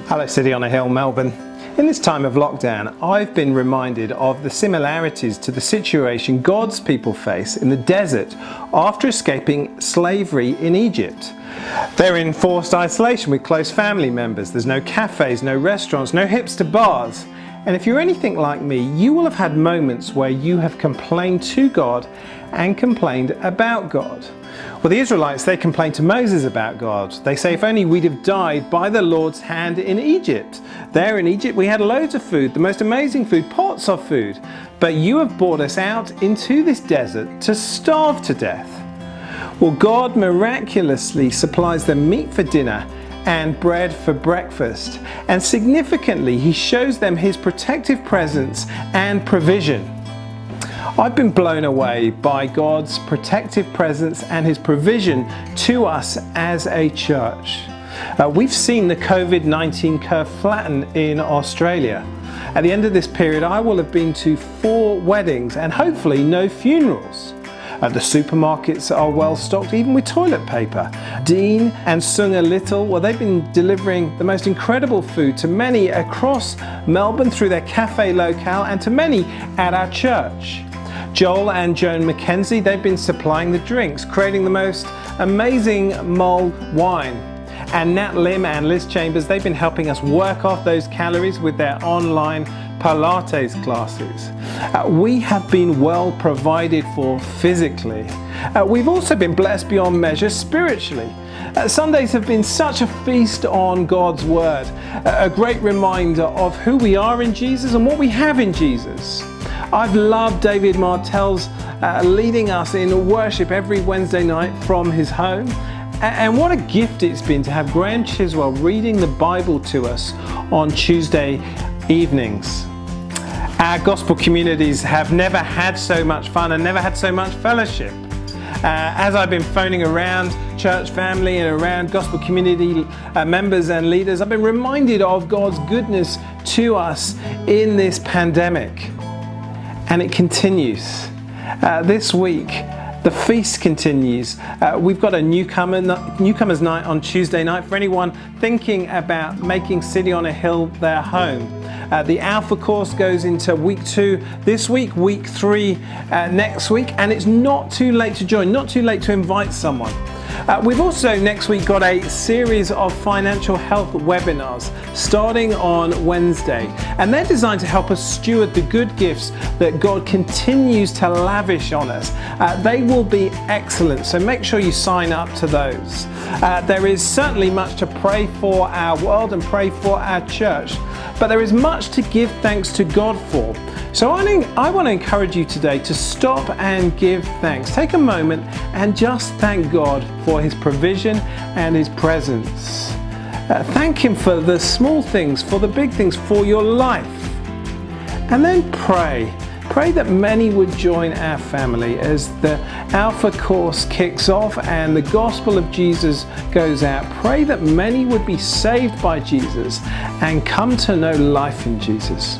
Hello City on a Hill, Melbourne. In this time of lockdown, I've been reminded of the similarities to the situation God's people face in the desert after escaping slavery in Egypt. They're in forced isolation with close family members. There's no cafes, no restaurants, no hipster bars. And if you're anything like me, you will have had moments where you have complained to God and complained about God. Well, the Israelites, they complained to Moses about God. They say, if only we'd have died by the Lord's hand in Egypt. There in Egypt we had loads of food, the most amazing food, pots of food. But you have brought us out into this desert to starve to death. Well, God miraculously supplies them meat for dinner and bread for breakfast. And significantly, He shows them His protective presence and provision. I've been blown away by God's protective presence and His provision to us as a church. We've seen the COVID-19 curve flatten in Australia. At the end of this period, I will have been to 4 weddings and hopefully no funerals. The supermarkets are well stocked, even with toilet paper. Dean and Sunga Little, well, they've been delivering the most incredible food to many across Melbourne through their cafe locale and to many at our church. Joel and Joan Mackenzie, they've been supplying the drinks, creating the most amazing mulled wine. And Nat Lim and Liz Chambers, they've been helping us work off those calories with their online Pilates classes. We have been well provided for physically. We've also been blessed beyond measure spiritually. Sundays have been such a feast on God's Word, a great reminder of who we are in Jesus and what we have in Jesus. I've loved David Martell's leading us in worship every Wednesday night from his home. And what a gift it's been to have Graham Chiswell reading the Bible to us on Tuesday evenings. Our gospel communities have never had so much fun and never had so much fellowship. As I've been phoning around church family and around gospel community members and leaders, I've been reminded of God's goodness to us in this pandemic. And it continues. This week, the feast continues. We've got a newcomers night on Tuesday night for anyone thinking about making City on a Hill their home. The Alpha course goes into week 2 this week, week 3 next week, and it's not too late to join, not too late to invite someone. We've also next week got a series of financial health webinars starting on Wednesday, and they're designed to help us steward the good gifts that God continues to lavish on us. They will be excellent, so make sure you sign up to those. There is certainly much to pray for our world and pray for our church, but there is much to give thanks to God for. So I want to encourage you today to stop and give thanks. Take a moment and just thank God for His provision and His presence. Thank Him for the small things, for the big things, for your life. And then pray. Pray that many would join our family as the Alpha course kicks off and the gospel of Jesus goes out. Pray that many would be saved by Jesus and come to know life in Jesus.